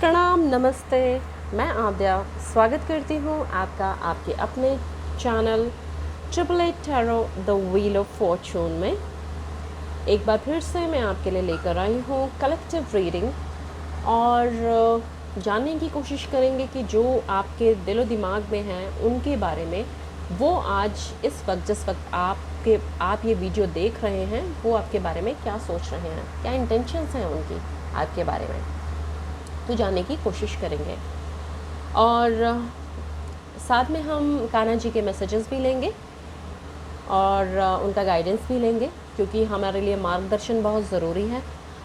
प्रणाम, नमस्ते। मैं आद्या स्वागत करती हूँ आपका आपके अपने channel triple eight tarot the wheel of fortune में। एक बार फिर से मैं आपके लिए लेकर आई हूँ कलेक्टिव रीडिंग और जानने की कोशिश करेंगे कि जो आपके दिलो दिमाग में हैं उनके बारे में, वो आज इस वक्त जिस वक्त आप ये वीडियो देख रहे हैं वो आपके बारे में क्या सोच रहे हैं, क्या इंटेंशंस हैं उनकी आपके बारे में, तो जानने की कोशिश करेंगे। और साथ में हम कान्हा जी के मैसेजेस भी लेंगे और उनका गाइडेंस भी लेंगे, क्योंकि हमारे लिए मार्गदर्शन बहुत ज़रूरी है।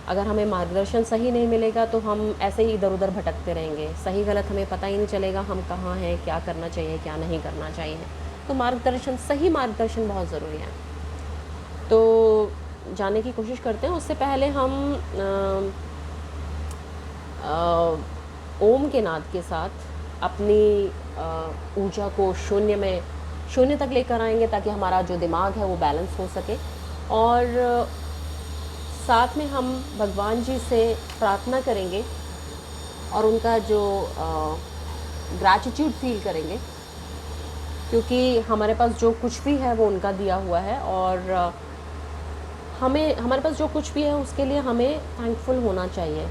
अगर हमें मार्गदर्शन सही नहीं मिलेगा तो हम ऐसे ही इधर उधर भटकते रहेंगे, सही गलत हमें पता ही नहीं चलेगा, हम कहाँ हैं, क्या करना चाहिए क्या नहीं करना चाहिए। तो मार्गदर्शन, सही मार्गदर्शन बहुत ज़रूरी है। तो जानने की कोशिश करते हैं। उससे पहले हम ओम के नाद के साथ अपनी ऊर्जा को शून्य तक लेकर आएंगे, ताकि हमारा जो दिमाग है वो बैलेंस हो सके। और साथ में हम भगवान जी से प्रार्थना करेंगे और उनका जो ग्रैटिट्यूड फील करेंगे, क्योंकि हमारे पास जो कुछ भी है वो उनका दिया हुआ है और हमारे पास जो कुछ भी है उसके लिए हमें थैंकफुल होना चाहिए।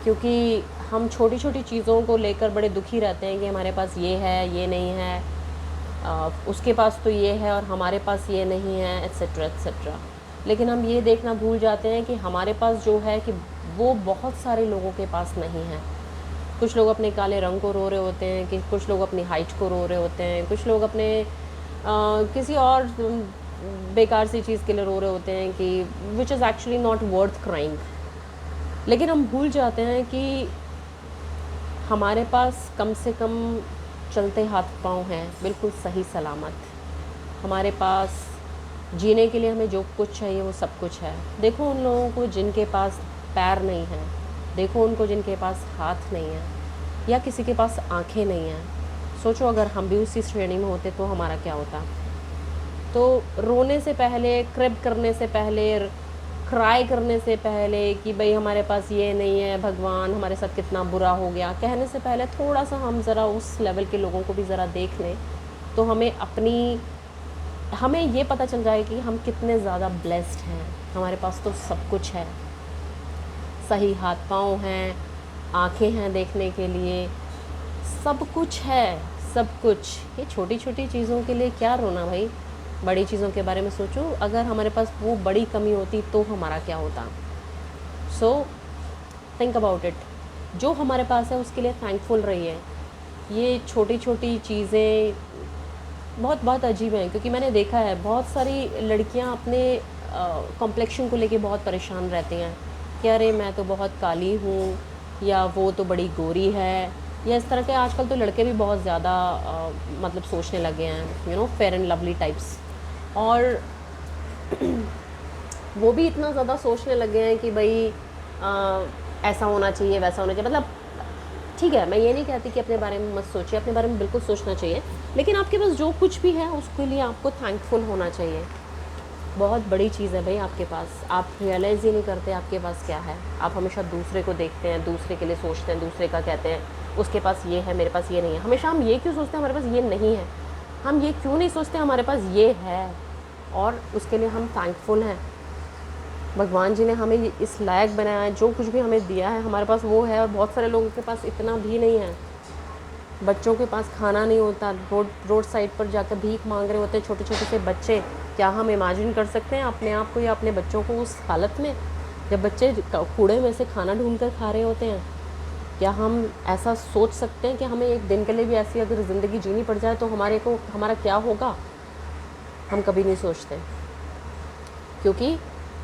क्योंकि हम छोटी छोटी चीज़ों को लेकर बड़े दुखी रहते हैं कि हमारे पास ये है, ये नहीं है, उसके पास तो ये है और हमारे पास ये नहीं है, एट्सेट्रा एट्सेट्रा। लेकिन हम ये देखना भूल जाते हैं कि हमारे पास जो है कि वो बहुत सारे लोगों के पास नहीं है। कुछ लोग अपने काले रंग को रो रहे होते हैं, कि कुछ लोग अपनी हाइट को रो रहे होते हैं, कुछ लोग अपने किसी और बेकार सी चीज़ के लिए रो रहे होते हैं कि which is actually not worth crying. लेकिन हम भूल जाते हैं कि हमारे पास कम से कम चलते हाथ पाँव हैं, बिल्कुल सही सलामत। हमारे पास जीने के लिए हमें जो कुछ चाहिए वो सब कुछ है। देखो उन लोगों को जिनके पास पैर नहीं हैं, देखो उनको जिनके पास हाथ नहीं है, या किसी के पास आँखें नहीं हैं। सोचो अगर हम भी उसी श्रेणी में होते तो हमारा क्या होता। तो रोने से पहले, क्रिब करने से पहले, क्राई करने से पहले कि भाई हमारे पास ये नहीं है, भगवान हमारे साथ कितना बुरा हो गया, कहने से पहले थोड़ा सा हम ज़रा उस लेवल के लोगों को भी ज़रा देख लें, तो हमें ये पता चल जाएगा कि हम कितने ज़्यादा ब्लेस्ड हैं। हमारे पास तो सब कुछ है, सही हाथ पाँव हैं, आँखें हैं देखने के लिए, सब कुछ है, सब कुछ। ये छोटी छोटी चीज़ों के लिए क्या रोना भाई, बड़ी चीज़ों के बारे में सोचो। अगर हमारे पास वो बड़ी कमी होती तो हमारा क्या होता। So think about it. जो हमारे पास है उसके लिए थैंकफुल रहिए। ये छोटी छोटी चीज़ें बहुत बहुत अजीब हैं, क्योंकि मैंने देखा है बहुत सारी लड़कियां अपने कॉम्प्लेक्शन को लेके बहुत परेशान रहती हैं कि अरे मैं तो बहुत काली हूँ, या वो तो बड़ी गोरी है, या इस तरह के। आजकल तो लड़के भी बहुत ज़्यादा मतलब सोचने लगे हैं, फेयर एंड लवली टाइप्स। और वो भी इतना ज़्यादा सोचने लगे हैं कि भाई ऐसा होना चाहिए, वैसा होना चाहिए। मतलब ठीक है, मैं ये नहीं कहती कि अपने बारे में मत सोचिए, अपने बारे में बिल्कुल सोचना चाहिए, लेकिन आपके पास जो कुछ भी है उसके लिए आपको थैंकफुल होना चाहिए। बहुत बड़ी चीज़ है भाई आपके पास, आप रियलाइज़ ही नहीं करते आपके पास क्या है। आप हमेशा दूसरे को देखते हैं, दूसरे के लिए सोचते हैं, दूसरे का कहते हैं उसके पास ये है, मेरे पास ये नहीं है। हमेशा हम ये क्यों सोचते हैं हमारे पास ये नहीं है, हम ये क्यों नहीं सोचते हमारे पास ये है, और उसके लिए हम थैंकफुल हैं। भगवान जी ने हमें इस लायक बनाया है, जो कुछ भी हमें दिया है हमारे पास वो है। और बहुत सारे लोगों के पास इतना भी नहीं है। बच्चों के पास खाना नहीं होता, रोड साइड पर जाकर भीख मांग रहे होते हैं छोटे छोटे से बच्चे। क्या हम इमेजिन कर सकते हैं अपने आप को या अपने बच्चों को उस हालत में, जब बच्चे कूड़े में से खाना ढूंढ कर खा रहे होते हैं? क्या हम ऐसा सोच सकते हैं कि हमें एक दिन के लिए भी ऐसी अगर ज़िंदगी जीनी पड़ जाए तो हमारा क्या होगा? हम कभी नहीं सोचते, क्योंकि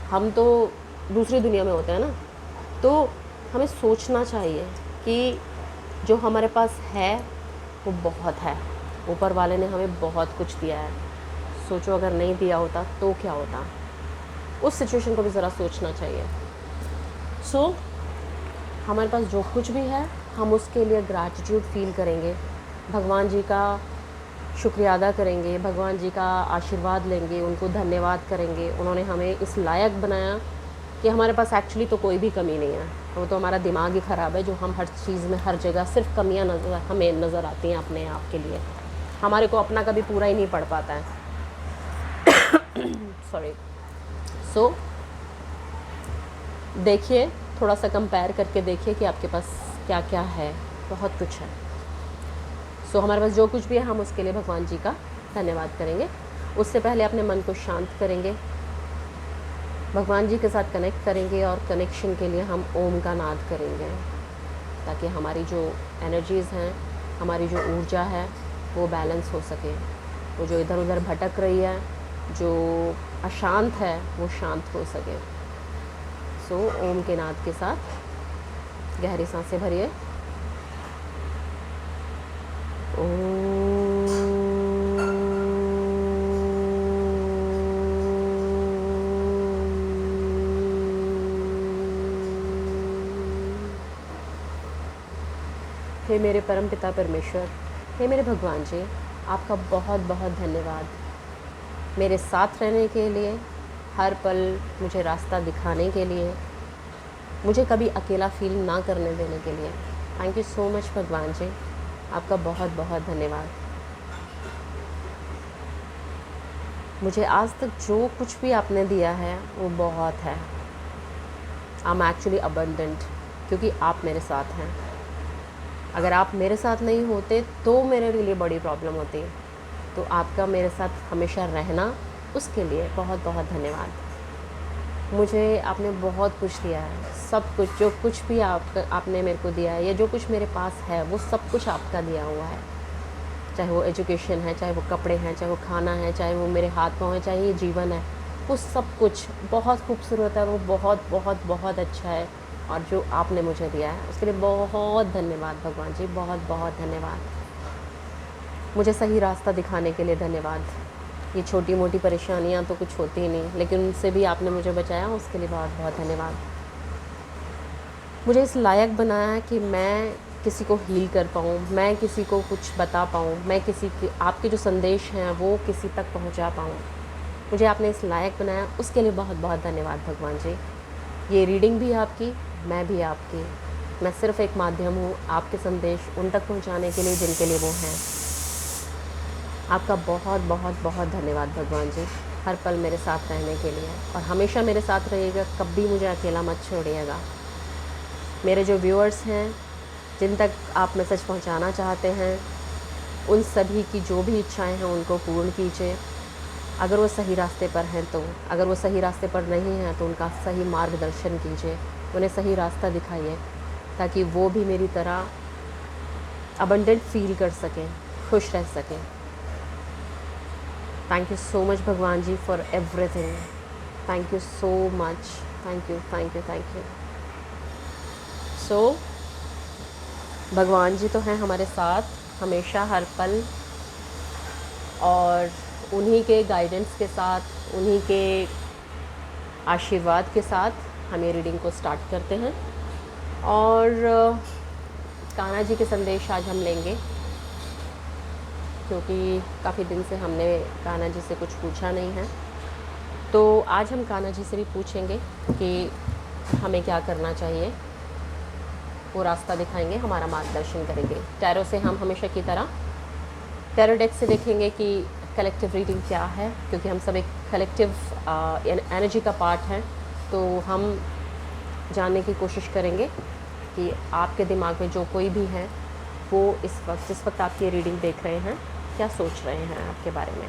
हम तो दूसरी दुनिया में होते हैं ना। तो हमें सोचना चाहिए कि जो हमारे पास है वो बहुत है, ऊपर वाले ने हमें बहुत कुछ दिया है। सोचो अगर नहीं दिया होता तो क्या होता, उस सिचुएशन को भी ज़रा सोचना चाहिए। सो हमारे पास जो कुछ भी है हम उसके लिए ग्रैटिट्यूड फील करेंगे, भगवान जी का शुक्रिया अदा करेंगे, भगवान जी का आशीर्वाद लेंगे, उनको धन्यवाद करेंगे। उन्होंने हमें इस लायक बनाया कि हमारे पास एक्चुअली तो कोई भी कमी नहीं है। वो तो हमारा दिमाग ही ख़राब है, जो हम हर चीज़ में हर जगह सिर्फ कमियां हमें नज़र आती हैं अपने आप के लिए, हमारे को अपना कभी पूरा ही नहीं पड़ पाता है। सॉरी। सो देखिए, थोड़ा सा कंपेयर करके देखिए कि आपके पास क्या क्या है, बहुत कुछ है। सो हमारे पास जो कुछ भी है हम उसके लिए भगवान जी का धन्यवाद करेंगे। उससे पहले अपने मन को शांत करेंगे, भगवान जी के साथ कनेक्ट करेंगे, और कनेक्शन के लिए हम ओम का नाद करेंगे, ताकि हमारी जो एनर्जीज़ हैं, हमारी जो ऊर्जा है वो बैलेंस हो सके। वो जो इधर उधर भटक रही है, जो अशांत है, वो शांत हो सके। सो ओम के नाद के साथ गहरी सांसें भरिए। हे मेरे परम पिता परमेश्वर, हे मेरे भगवान जी, आपका बहुत बहुत धन्यवाद मेरे साथ रहने के लिए, हर पल मुझे रास्ता दिखाने के लिए, मुझे कभी अकेला फील ना करने देने के लिए। Thank you so much Bhagwan जी, आपका बहुत बहुत धन्यवाद। मुझे आज तक जो कुछ भी आपने दिया है वो बहुत है। आई एम एक्चुअली अबंडेंट, क्योंकि आप मेरे साथ हैं। अगर आप मेरे साथ नहीं होते तो मेरे लिए बड़ी प्रॉब्लम होती। तो आपका मेरे साथ हमेशा रहना, उसके लिए बहुत बहुत धन्यवाद। मुझे आपने बहुत कुछ दिया है, सब कुछ, जो कुछ भी आपने मेरे को दिया है, या जो कुछ मेरे पास है, वो सब कुछ आपका दिया हुआ है। चाहे वो एजुकेशन है, चाहे वो कपड़े हैं, चाहे वो खाना है, चाहे वो मेरे हाथ पाँव है, चाहे ये जीवन है, वो सब कुछ बहुत खूबसूरत है, वो बहुत बहुत बहुत अच्छा है। और जो आपने मुझे दिया है उसके लिए बहुत धन्यवाद भगवान जी, बहुत बहुत धन्यवाद। मुझे सही रास्ता दिखाने के लिए धन्यवाद। ये छोटी मोटी परेशानियां तो कुछ होती ही नहीं, लेकिन उनसे भी आपने मुझे बचाया, उसके लिए बहुत बहुत धन्यवाद। मुझे इस लायक बनाया है कि मैं किसी को हील कर पाऊँ, मैं किसी को कुछ बता पाऊँ, मैं किसी के आपके जो संदेश हैं वो किसी तक पहुँचा पाऊँ। मुझे आपने इस लायक बनाया, उसके लिए बहुत बहुत धन्यवाद भगवान जी। ये रीडिंग भी आपकी, मैं भी आपकी, मैं सिर्फ़ एक माध्यम हूँ आपके संदेश उन तक पहुँचाने के लिए जिनके लिए वो हैं। आपका बहुत बहुत बहुत धन्यवाद भगवान जी, हर पल मेरे साथ रहने के लिए, और हमेशा मेरे साथ रहिएगा, कभी मुझे अकेला मत छोड़िएगा। मेरे जो व्यूअर्स हैं, जिन तक आप मैसेज पहुंचाना चाहते हैं, उन सभी की जो भी इच्छाएं हैं उनको पूर्ण कीजिए। अगर वो सही रास्ते पर हैं तो, अगर वो सही रास्ते पर नहीं हैं तो उनका सही मार्गदर्शन कीजिए, उन्हें सही रास्ता दिखाइए, ताकि वो भी मेरी तरह अबंडेंट फील कर सकें, खुश रह सकें। Thank you so much Bhagwan ji for everything. Thank you so much, thank you thank you thank you. So Bhagwan ji तो हैं हमारे साथ हमेशा, हर पल, और उन्हीं के गाइडेंस के साथ, उन्हीं के आशीर्वाद के साथ हम ये रीडिंग को स्टार्ट करते हैं। और कान्हा जी के संदेश आज हम लेंगे, क्योंकि काफ़ी दिन से हमने कान्हा जी से कुछ पूछा नहीं है, तो आज हम कान्हा जी से भी पूछेंगे कि हमें क्या करना चाहिए। वो रास्ता दिखाएंगे, हमारा मार्गदर्शन करेंगे। टैरो से हम हमेशा की तरह टैरो डेक से देखेंगे कि कलेक्टिव रीडिंग क्या है, क्योंकि हम सब एक कलेक्टिव एनर्जी का पार्ट हैं। तो हम जानने की कोशिश करेंगे कि आपके दिमाग में जो कोई भी है वो इस वक्त, जिस वक्त आप ये रीडिंग देख रहे हैं, क्या सोच रहे हैं आपके बारे में।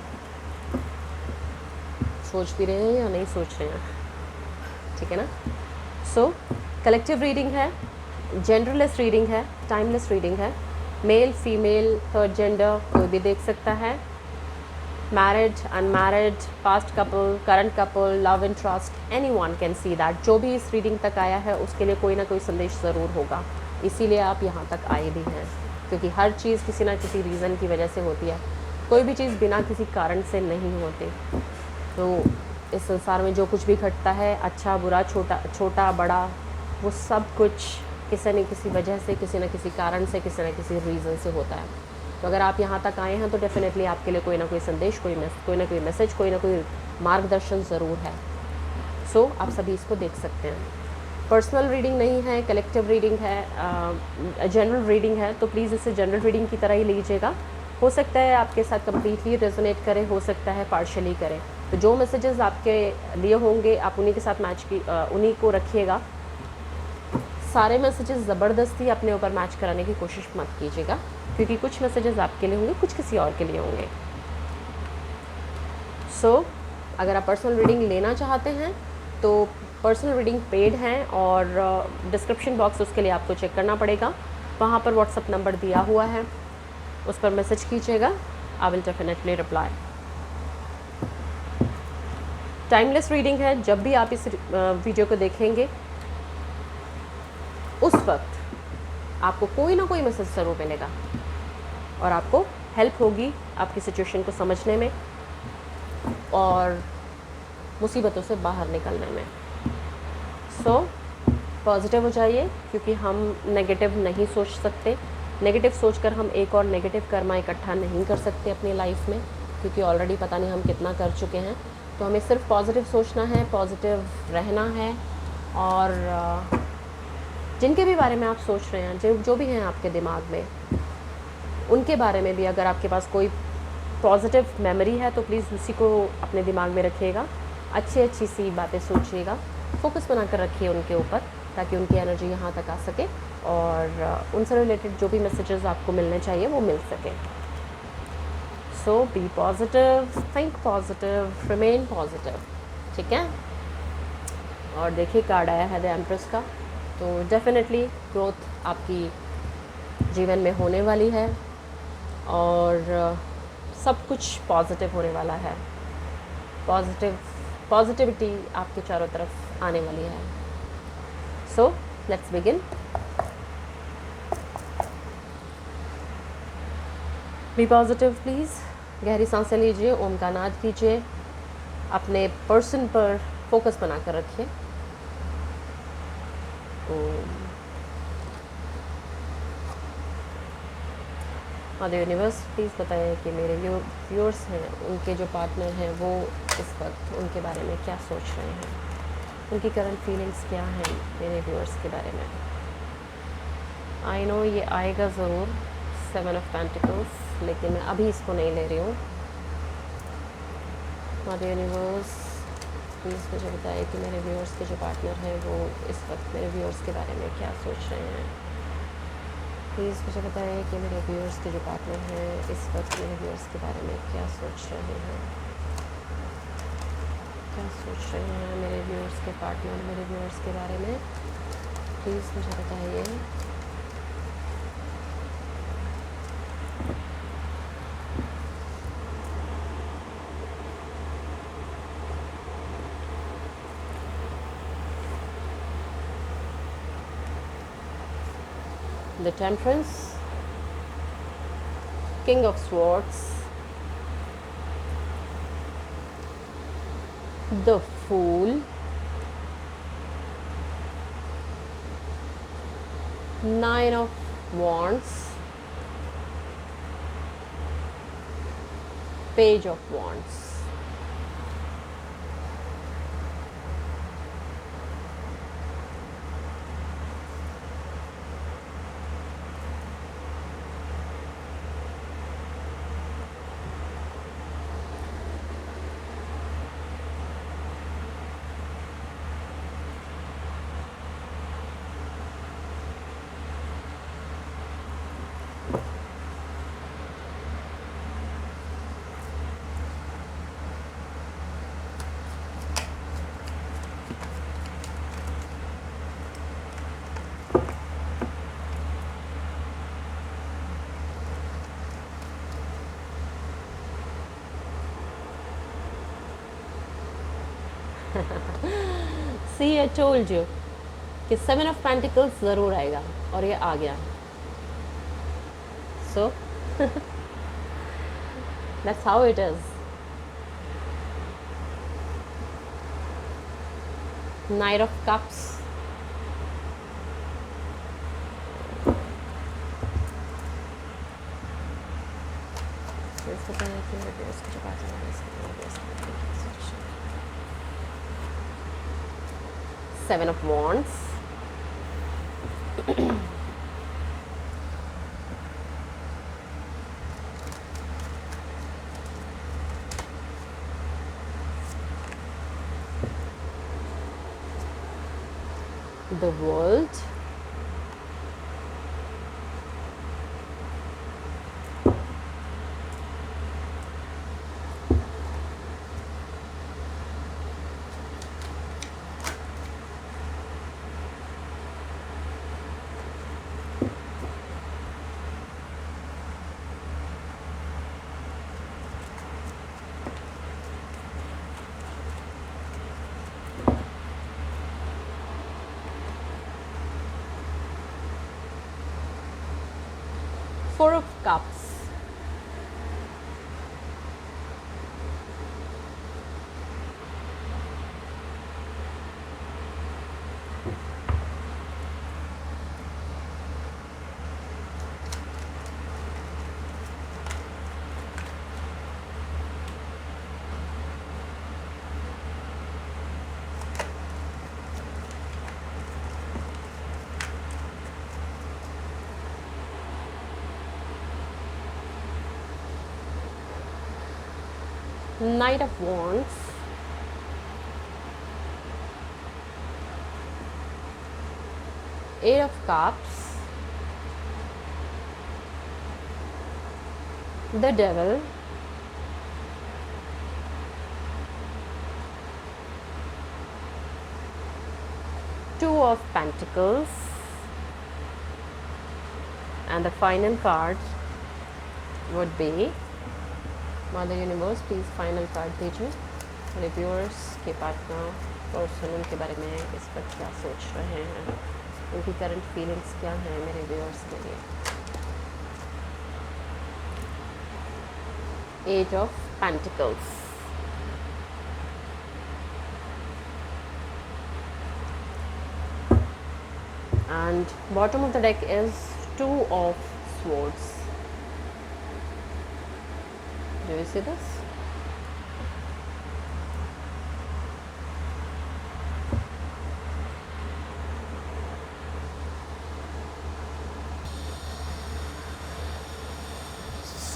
सोच भी रहे हैं या नहीं सोच रहे हैं, ठीक है ना। सो कलेक्टिव रीडिंग है, जेंडरलेस रीडिंग है, टाइमलेस रीडिंग है। मेल, फीमेल, थर्ड जेंडर कोई भी देख सकता है। Married, unmarried, past couple, current couple, love interest, anyone can see that. जो भी इस रीडिंग तक आया है उसके लिए कोई ना कोई संदेश ज़रूर होगा, इसीलिए आप यहाँ तक आए भी हैं, क्योंकि हर चीज़ किसी ना किसी रीज़न की वजह से होती है। कोई भी चीज़ बिना किसी कारण से नहीं होती। तो इस संसार में जो कुछ भी घटता है, अच्छा बुरा, छोटा बड़ा, वो सब कुछ किसी न किसी वजह से, किसी न किसी कारण से, किसी न किसी रीज़न से होता है। तो अगर आप यहाँ तक आए हैं तो डेफिनेटली आपके लिए कोई ना कोई संदेश, कोई ना कोई मैसेज, कोई ना कोई मार्गदर्शन ज़रूर है। सो आप सभी इसको देख सकते हैं। पर्सनल रीडिंग नहीं है, कलेक्टिव रीडिंग है, जनरल रीडिंग है, तो प्लीज़ इसे जनरल रीडिंग की तरह ही लीजिएगा। हो सकता है आपके साथ कम्प्लीटली रेजोनेट करे, हो सकता है पार्शली करे। तो जो मैसेजेस आपके लिए होंगे आप उन्हीं के साथ उन्हीं को रखिएगा। सारे मैसेजेस ज़बरदस्ती अपने ऊपर मैच कराने की कोशिश मत कीजिएगा, क्योंकि कुछ मैसेजेस आपके लिए होंगे, कुछ किसी और के लिए होंगे। सो अगर आप पर्सनल रीडिंग लेना चाहते हैं तो पर्सनल रीडिंग पेड हैं, और डिस्क्रिप्शन बॉक्स उसके लिए आपको चेक करना पड़ेगा। वहाँ पर व्हाट्सअप नंबर दिया हुआ है, उस पर मैसेज कीजिएगा, I will definitely reply. Timeless reading है, जब भी आप इस वीडियो को देखेंगे उस वक्त आपको कोई ना कोई मैसेज ज़रूर मिलेगा, और आपको हेल्प होगी आपकी सिचुएशन को समझने में और मुसीबतों से बाहर निकलने में। सो पॉजिटिव हो जाइए, क्योंकि हम नेगेटिव नहीं सोच सकते। नेगेटिव सोचकर हम एक और नेगेटिव कर्मा इकट्ठा नहीं कर सकते अपनी लाइफ में, क्योंकि ऑलरेडी पता नहीं हम कितना कर चुके हैं। तो हमें सिर्फ पॉजिटिव सोचना है, पॉजिटिव रहना है, और जिनके भी बारे में आप सोच रहे हैं, जो भी हैं आपके दिमाग में, उनके बारे में भी अगर आपके पास कोई पॉजिटिव मेमोरी है तो प्लीज़ उसी को अपने दिमाग में रखिएगा। अच्छी अच्छी सी बातें सोचिएगा, फोकस बनाकर रखिए उनके ऊपर, ताकि उनकी एनर्जी यहाँ तक आ सके और उनसे रिलेटेड जो भी मैसेजेस आपको मिलने चाहिए वो मिल सके। So be positive, think positive, remain positive, ठीक है। और देखिए कार्ड आया है द एम्प्रेस का, तो डेफिनेटली ग्रोथ आपकी जीवन में होने वाली है, और सब कुछ पॉजिटिव होने वाला है। पॉजिटिविटी आपके चारों तरफ आने वाली है। So let's begin. Be positive please. गहरी सांसें लीजिए, ओम का नाद कीजिए, अपने पर्सन पर फोकस बनाकर रखिए। मदर यूनिवर्स प्लीज़ बताइए कि मेरे जो व्यूअर्स हैं, उनके जो पार्टनर हैं, वो इस वक्त उनके बारे में क्या सोच रहे हैं, उनकी करंट फीलिंग्स क्या हैं मेरे व्यूअर्स के बारे में। आई नो ये आएगा ज़रूर, 7 ऑफ पेंटिकल्स, लेकिन मैं अभी इसको नहीं ले रही हूँ। मदर यूनिवर्स प्लीज़ मुझे बताइए कि मेरे व्यूअर्स के जो पार्टनर हैं वो इस वक्त मेरे व्यूअर्स के बारे में क्या सोच रहे हैं। प्लीज़ मुझे बताइए कि मेरे व्यूअर्स के जो पार्टनर हैं इस वक्त मेरे व्यूअर्स के बारे में क्या सोच रहे हैं, क्या सोच रहे हैं मेरे व्यूअर्स के पार्टनर मेरे व्यूअर्स के बारे में। प्लीज़ मुझे बताइए। The Temperance, King of Swords, the Fool, Nine of Wands, Page of Wands. See, I told you कि 7 ऑफ पेंटिकल्स ज़रूर आएगा, और ये आ गया। So that's how it is. Knight of Cups, Seven of Wands, The world, Four of Cups, Knight of Wands, Eight of Cups, the Devil, Two of Pentacles, and the final card would be mother universe please final card दीजिए। मेरे viewers के partner person उनके बारे में इस पर क्या सोच रहे हैं, उनकी करंट फीलिंग्स क्या हैं मेरे व्यूअर्स के लिए। Ace of pentacles, and bottom of the deck is Two of Swords. Do you see this?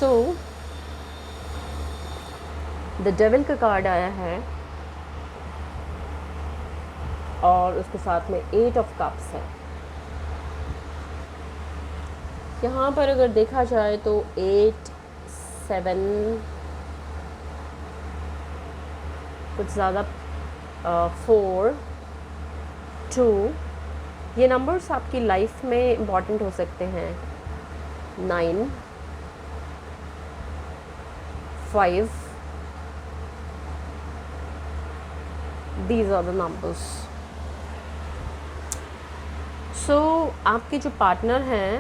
So the Devil का कार्ड आया है और उसके साथ में Eight of Cups है। यहाँ पर अगर देखा जाए तो 8, 7 कुछ ज़्यादा 4, 2 ये नंबर्स आपकी लाइफ में इम्पॉर्टेंट हो सकते हैं। 9, 5 these are the numbers. So आपके जो पार्टनर हैं,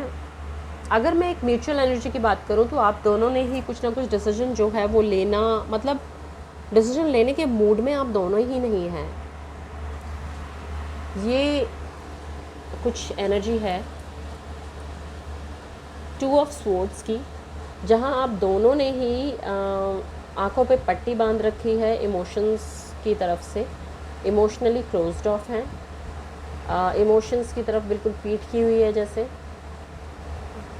अगर मैं एक म्यूचुअल एनर्जी की बात करूं तो आप दोनों ने ही कुछ ना कुछ डिसीजन जो है वो लेना, मतलब डिसीजन लेने के मूड में आप दोनों ही नहीं हैं। ये कुछ एनर्जी है टू ऑफ स्वॉर्ड्स की, जहां आप दोनों ने ही आंखों पे पट्टी बांध रखी है इमोशंस की तरफ से, इमोशनली क्लोज्ड ऑफ हैं, इमोशंस की तरफ बिल्कुल पीठ की हुई है, जैसे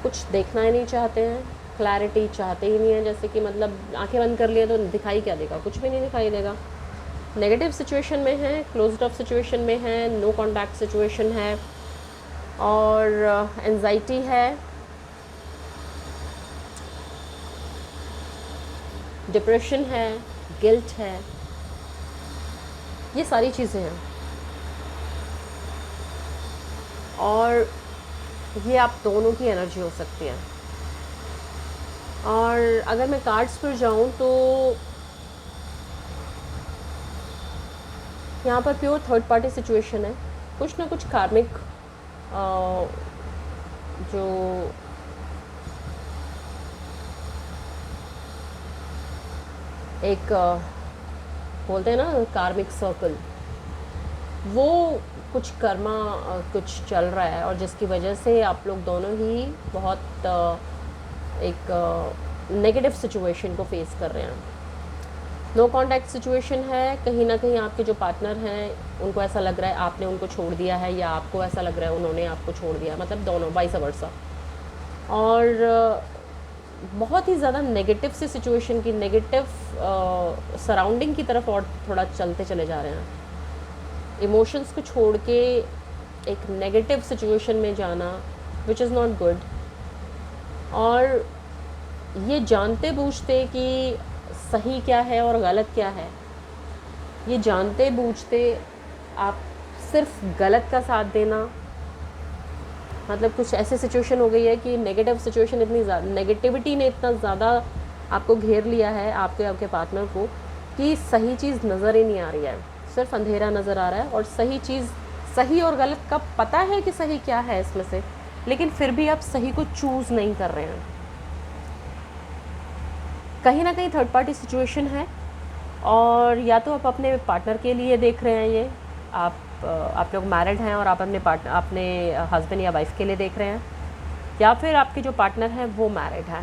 कुछ देखना ही नहीं चाहते हैं, क्लैरिटी चाहते ही नहीं है, जैसे कि मतलब आंखें बंद कर लिए तो दिखाई क्या देगा, कुछ भी नहीं दिखाई देगा। नेगेटिव सिचुएशन में है, क्लोज्ड ऑफ सिचुएशन में है, नो कॉन्टैक्ट सिचुएशन है और एंजाइटी है, डिप्रेशन है, गिल्ट है, ये सारी चीज़ें हैं। और ये आप दोनों की एनर्जी हो सकती है। और अगर मैं कार्ड्स पर जाऊं तो यहाँ पर प्योर थर्ड पार्टी सिचुएशन है, कुछ ना कुछ कार्मिक जो एक बोलते हैं ना कार्मिक सर्कल, वो कुछ कर्मा कुछ चल रहा है और जिसकी वजह से आप लोग दोनों ही बहुत एक नेगेटिव सिचुएशन को फेस कर रहे हैं। नो कांटेक्ट सिचुएशन है, कहीं ना कहीं आपके जो पार्टनर हैं उनको ऐसा लग रहा है आपने उनको छोड़ दिया है, या आपको ऐसा लग रहा है उन्होंने आपको छोड़ दिया, मतलब दोनों वाइस वर्सा। और बहुत ही ज़्यादा नेगेटिव सी सिचुएशन की, नेगेटिव सराउंडिंग की तरफ और थोड़ा चलते चले जा रहे हैं। इमोशंस को छोड़ के एक नेगेटिव सिचुएशन में जाना, विच इज़ नॉट गुड। और ये जानते बूझते कि सही क्या है और गलत क्या है, ये जानते बूझते आप सिर्फ गलत का साथ देना, मतलब कुछ ऐसी सिचुएशन हो गई है कि नेगेटिव सिचुएशन इतनी ज़्यादा, नेगेटिविटी ने इतना ज़्यादा आपको घेर लिया है, आपके पार्टनर को, कि सही चीज़ नज़र ही नहीं आ रही है, सिर्फ अंधेरा नज़र आ रहा है। और सही चीज़, सही और गलत का पता है कि सही क्या है इसमें से, लेकिन फिर भी आप सही को चूज़ नहीं कर रहे हैं। कहीं ना कहीं थर्ड पार्टी सिचुएशन है, और या तो आप अपने पार्टनर के लिए देख रहे हैं, ये आप लोग मैरिड हैं और आप अपने हस्बैंड या वाइफ के लिए देख रहे हैं, या फिर आपके जो पार्टनर हैं वो मैरिड हैं।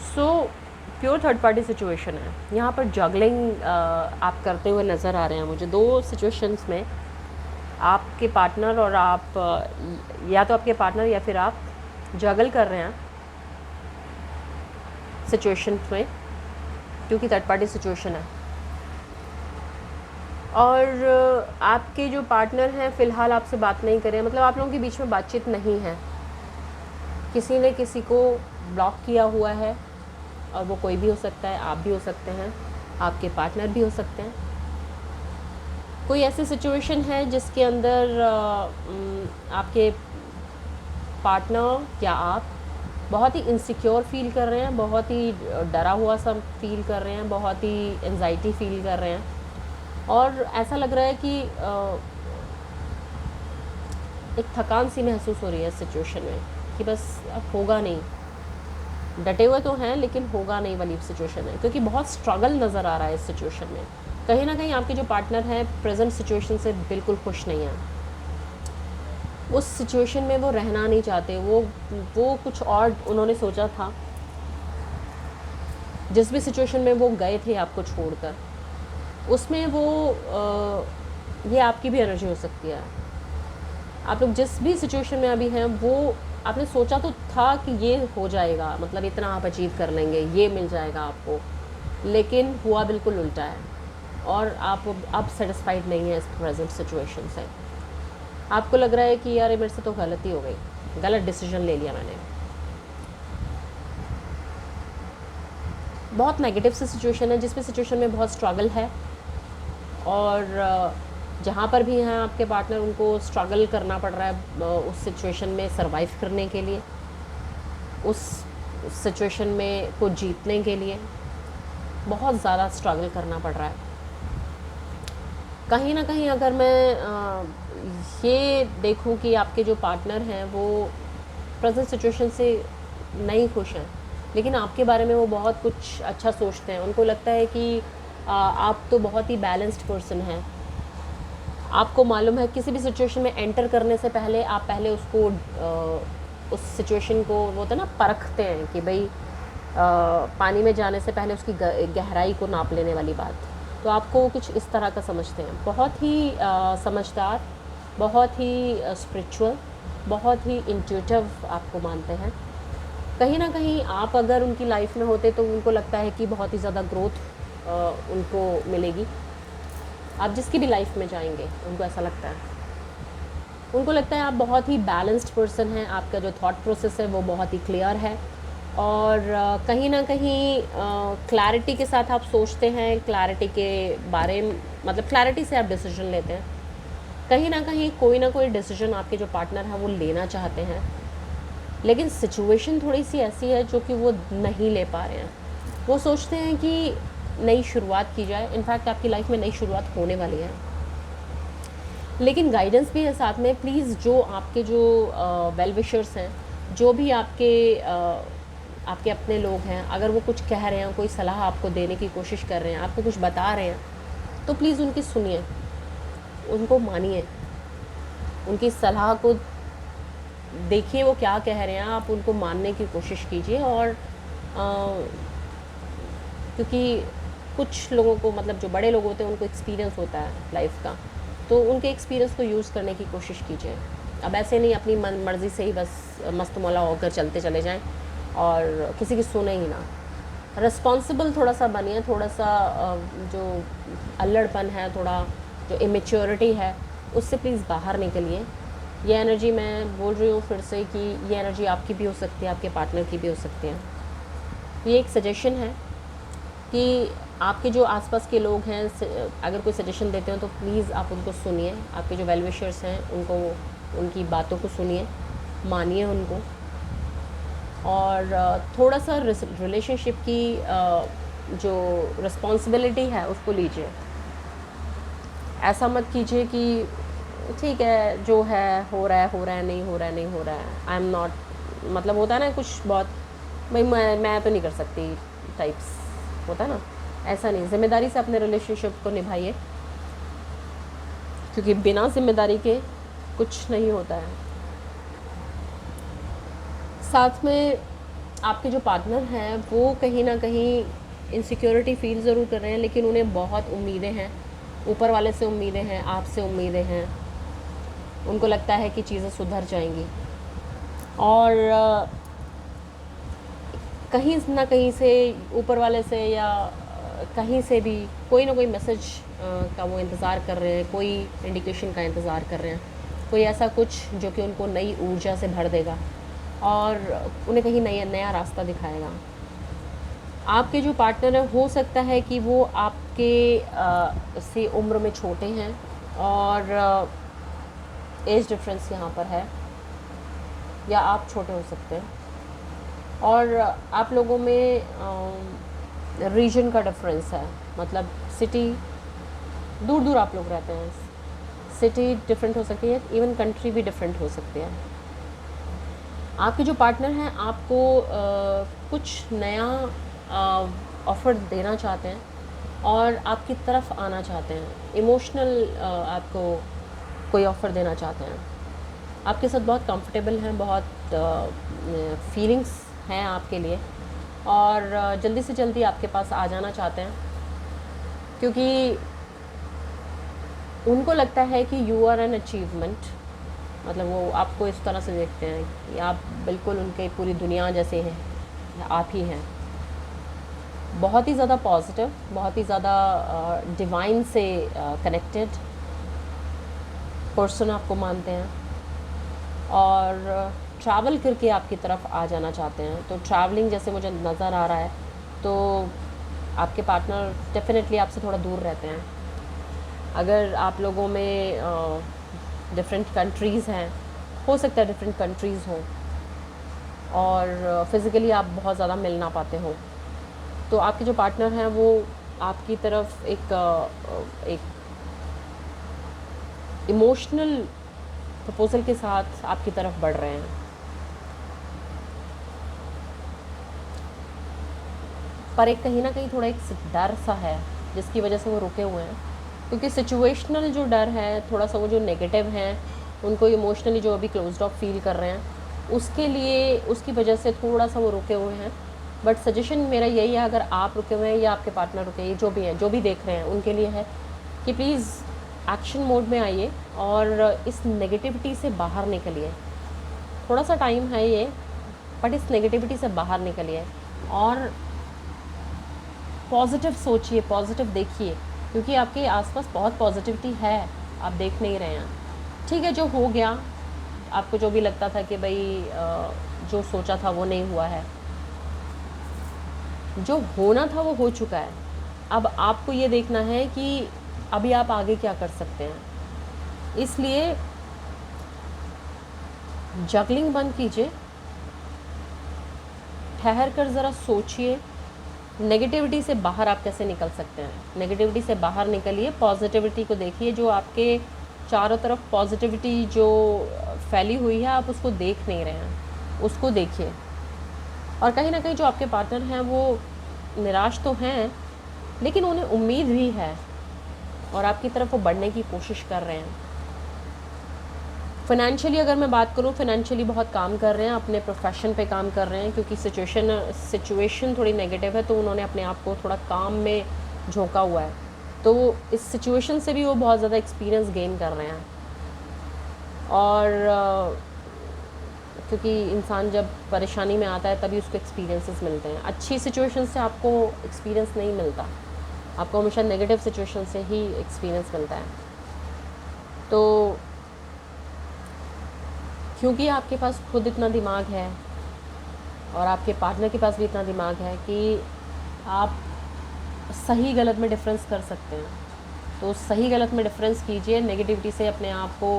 So pure third party situation है। यहाँ पर जगलिंग आप करते हुए नज़र आ रहे हैं मुझे दो सिचुएशंस में। आपके पार्टनर और आप, या तो आपके पार्टनर या फिर आप जगल कर रहे हैं सिचुएशन में, क्योंकि थर्ड पार्टी सिचुएशन है। और आपके जो पार्टनर हैं फ़िलहाल आपसे बात नहीं कर रहे हैं, मतलब आप लोगों के बीच में बातचीत नहीं है, किसी ने किसी को ब्लॉक किया हुआ है, और वो कोई भी हो सकता है, आप भी हो सकते हैं, आपके पार्टनर भी हो सकते हैं। कोई ऐसी सिचुएशन है जिसके अंदर आपके पार्टनर या आप बहुत ही इनसिक्योर फील कर रहे हैं, बहुत ही डरा हुआ सा फील कर रहे हैं, बहुत ही एंजाइटी फील कर रहे हैं, और ऐसा लग रहा है कि एक थकान सी महसूस हो रही है इस सिचुएशन में, कि बस अब होगा नहीं। डटे हुए तो हैं लेकिन होगा नहीं वाली सिचुएशन है, क्योंकि बहुत स्ट्रगल नज़र आ रहा है इस सिचुएशन में। कहीं ना कहीं आपके जो पार्टनर हैं प्रेजेंट सिचुएशन से बिल्कुल खुश नहीं हैं, उस सिचुएशन में वो रहना नहीं चाहते, वो कुछ और उन्होंने सोचा था। जिस भी सिचुएशन में वो गए थे आपको छोड़कर, उसमें वो ये आपकी भी एनर्जी हो सकती है। आप लोग जिस भी सिचुएशन में अभी हैं, वो आपने सोचा तो था कि ये हो जाएगा, मतलब इतना आप अचीव कर लेंगे, ये मिल जाएगा आपको, लेकिन हुआ बिल्कुल उल्टा है, और आप अब सेटिस्फाइड नहीं है इस प्रेजेंट सिचुएशन से। आपको लग रहा है कि यार मेरे से तो गलती हो गई, गलत डिसीजन ले लिया मैंने। बहुत नेगेटिव सी सिचुएशन है, जिसमें सिचुएशन में बहुत स्ट्रगल है, और जहाँ पर भी हैं आपके पार्टनर, उनको स्ट्रगल करना पड़ रहा है उस सिचुएशन में सरवाइव करने के लिए, उस सिचुएशन में को जीतने के लिए बहुत ज़्यादा स्ट्रगल करना पड़ रहा है। कहीं ना कहीं अगर मैं ये देखूं कि आपके जो पार्टनर हैं वो प्रेजेंट सिचुएशन से नहीं खुश हैं, लेकिन आपके बारे में वो बहुत कुछ अच्छा सोचते हैं, उनको लगता है कि आप तो बहुत ही बैलेंस्ड पर्सन हैं। आपको मालूम है किसी भी सिचुएशन में एंटर करने से पहले आप पहले उसको उस सिचुएशन को, वो होता है ना, परखते हैं कि भाई पानी में जाने से पहले उसकी गहराई को नाप लेने वाली बात। तो आपको कुछ इस तरह का समझते हैं, बहुत ही समझदार, बहुत ही स्पिरिचुअल, बहुत ही इंट्यूटिव आपको मानते हैं। कहीं ना कहीं आप अगर उनकी लाइफ में होते तो उनको लगता है कि बहुत ही ज़्यादा ग्रोथ उनको मिलेगी। आप जिसकी भी लाइफ में जाएंगे उनको ऐसा लगता है, उनको लगता है आप बहुत ही बैलेंस्ड पर्सन हैं, आपका जो थॉट प्रोसेस है वो बहुत ही क्लियर है, और कहीं ना कहीं क्लैरिटी के साथ आप सोचते हैं, क्लैरिटी के बारे में, मतलब क्लैरिटी से आप डिसीजन लेते हैं। कहीं ना कोई डिसीजन आपके जो पार्टनर हैं वो लेना चाहते हैं, लेकिन सिचुएशन थोड़ी सी ऐसी है जो कि वो नहीं ले पा रहे हैं। वो सोचते हैं कि नई शुरुआत की जाए, इनफैक्ट आपकी लाइफ में नई शुरुआत होने वाली है, लेकिन गाइडेंस भी है साथ में। प्लीज़ जो आपके जो वेल विशर्स हैं, जो भी आपके अपने लोग हैं, अगर वो कुछ कह रहे हैं, कोई सलाह आपको देने की कोशिश कर रहे हैं, आपको कुछ बता रहे हैं, तो प्लीज़ उनकी सुनिए, उनको मानिए, उनकी सलाह को देखिए वो क्या कह रहे हैं, आप उनको मानने की कोशिश कीजिए, और क्योंकि कुछ लोगों को, मतलब जो बड़े लोग होते हैं, उनको एक्सपीरियंस होता है लाइफ का, तो उनके एक्सपीरियंस को यूज़ करने की कोशिश कीजिए। अब ऐसे नहीं अपनी मर्ज़ी से ही बस मस्त मौला होकर चलते चले जाएं और किसी की सुने ही ना। रिस्पॉन्सिबल थोड़ा सा बनिए, थोड़ा सा जो अल्लड़पन है, थोड़ा जो इमेच्योरिटी है, उससे प्लीज़ बाहर निकलिए। ये एनर्जी, मैं बोल रही हूँ फिर से कि ये एनर्जी आपकी भी हो सकती है, आपके पार्टनर की भी हो सकती है। ये एक सजेशन है कि आपके जो आसपास के लोग हैं, अगर कोई सजेशन देते हैं तो प्लीज़ आप उनको सुनिए। आपके जो वेल विशर्स हैं उनको, उनकी बातों को सुनिए, मानिए उनको, और थोड़ा सा रिलेशनशिप की जो रिस्पॉन्सिबिलिटी है उसको लीजिए। ऐसा मत कीजिए कि ठीक है जो है हो रहा है, हो रहा है, नहीं हो रहा है, नहीं हो रहा है, आई एम नॉट, मतलब होता है ना कुछ बहुत, भाई मैं तो नहीं कर सकती टाइप्स, होता है ना। ऐसा नहीं, ज़िम्मेदारी से अपने रिलेशनशिप को निभाइए, क्योंकि बिना ज़िम्मेदारी के कुछ नहीं होता है। साथ में आपके जो पार्टनर हैं वो कहीं ना कहीं इनसिक्योरिटी फील ज़रूर कर रहे हैं, लेकिन उन्हें बहुत उम्मीदें हैं, ऊपर वाले से उम्मीदें हैं, आपसे उम्मीदें हैं। उनको लगता है कि चीज़ें सुधर जाएंगी, और कहीं ना कहीं से, ऊपर वाले से या कहीं से भी कोई ना कोई मैसेज का वो इंतज़ार कर रहे हैं, कोई इंडिकेशन का इंतज़ार कर रहे हैं, कोई ऐसा कुछ जो कि उनको नई ऊर्जा से भर देगा और उन्हें कहीं नया रास्ता दिखाएगा। आपके जो पार्टनर है, हो सकता है कि वो आपके से उम्र में छोटे हैं, और एज डिफरेंस यहाँ पर है, या आप छोटे हो सकते हैं, और आप लोगों में रीजन का डिफरेंस है, मतलब सिटी, दूर दूर आप लोग रहते हैं, सिटी डिफरेंट हो सकती है, इवन कंट्री भी डिफरेंट हो सकती है। आपके जो पार्टनर हैं आपको कुछ नया ऑफ़र देना चाहते हैं और आपकी तरफ आना चाहते हैं, इमोशनल आपको कोई ऑफ़र देना चाहते हैं, आपके साथ बहुत कंफर्टेबल हैं, बहुत फीलिंग्स हैं आपके लिए, और जल्दी से जल्दी आपके पास आ जाना चाहते हैं, क्योंकि उनको लगता है कि यू आर एन अचीवमेंट। मतलब वो आपको इस तरह से देखते हैं कि आप बिल्कुल उनके पूरी दुनिया जैसे हैं, आप ही हैं। बहुत ही ज़्यादा पॉजिटिव, बहुत ही ज़्यादा डिवाइन से कनेक्टेड पर्सन आपको मानते हैं, और ट्रैवल करके आपकी तरफ आ जाना चाहते हैं। तो ट्रैवलिंग जैसे मुझे नज़र आ रहा है, तो आपके पार्टनर डेफिनेटली आपसे थोड़ा दूर रहते हैं। अगर आप लोगों में डिफरेंट कंट्रीज़ हैं, हो सकता है डिफरेंट कंट्रीज़ हों, और फिज़िकली आप बहुत ज़्यादा मिल ना पाते हो, तो आपके जो पार्टनर हैं वो आपकी तरफ एक इमोशनल प्रपोजल के साथ आपकी तरफ बढ़ रहे हैं। पर एक कहीं ना कहीं थोड़ा एक डर सा है जिसकी वजह से वो रुके हुए हैं, क्योंकि सिचुएशनल जो डर है, थोड़ा सा वो जो नेगेटिव हैं, उनको इमोशनली जो अभी क्लोज्ड ऑफ फील कर रहे हैं, उसके लिए, उसकी वजह से थोड़ा सा वो रुके हुए हैं। बट सजेशन मेरा यही है, अगर आप रुके हुए हैं या आपके पार्टनर रुके हैं, जो भी हैं, जो भी देख रहे हैं, उनके लिए है कि प्लीज़ एक्शन मोड में आइए और इस नेगेटिविटी से बाहर निकलिए। थोड़ा सा टाइम है ये, बट इस नेगेटिविटी से बाहर निकलिए और पॉजिटिव सोचिए, पॉजिटिव देखिए, क्योंकि आपके आसपास बहुत पॉजिटिविटी है, आप देख नहीं रहे हैं। ठीक है, जो हो गया, आपको जो भी लगता था कि भाई जो सोचा था वो नहीं हुआ है, जो होना था वो हो चुका है। अब आपको ये देखना है कि अभी आप आगे क्या कर सकते हैं। इसलिए जगलिंग बंद कीजिए, ठहर कर ज़रा सोचिए, नेगेटिविटी से बाहर आप कैसे निकल सकते हैं। नेगेटिविटी से बाहर निकलिए, पॉजिटिविटी को देखिए, जो आपके चारों तरफ पॉजिटिविटी जो फैली हुई है, आप उसको देख नहीं रहे हैं, उसको देखिए। और कहीं ना कहीं जो आपके पार्टनर हैं वो निराश तो हैं, लेकिन उन्हें उम्मीद भी है और आपकी तरफ वो बढ़ने की कोशिश कर रहे हैं। फ़ाइनेंशियली अगर मैं बात करूँ, फ़ाइनेंशियली बहुत काम कर रहे हैं, अपने प्रोफेशन पे काम कर रहे हैं, क्योंकि सिचुएशन थोड़ी नेगेटिव है, तो उन्होंने अपने आप को थोड़ा काम में झोंका हुआ है। तो इस सिचुएशन से भी वो बहुत ज़्यादा एक्सपीरियंस गेन कर रहे हैं। और क्योंकि इंसान जब परेशानी में आता है तभी उसको एक्सपीरियंसेस मिलते हैं। अच्छी सिचुएशन से आपको एक्सपीरियंस नहीं मिलता, आपको हमेशा नेगेटिव सिचुएशन से ही एक्सपीरियंस मिलता है। तो क्योंकि आपके पास खुद इतना दिमाग है और आपके पार्टनर के पास भी इतना दिमाग है कि आप सही गलत में डिफरेंस कर सकते हैं, तो सही गलत में डिफरेंस कीजिए, नेगेटिविटी से अपने आप को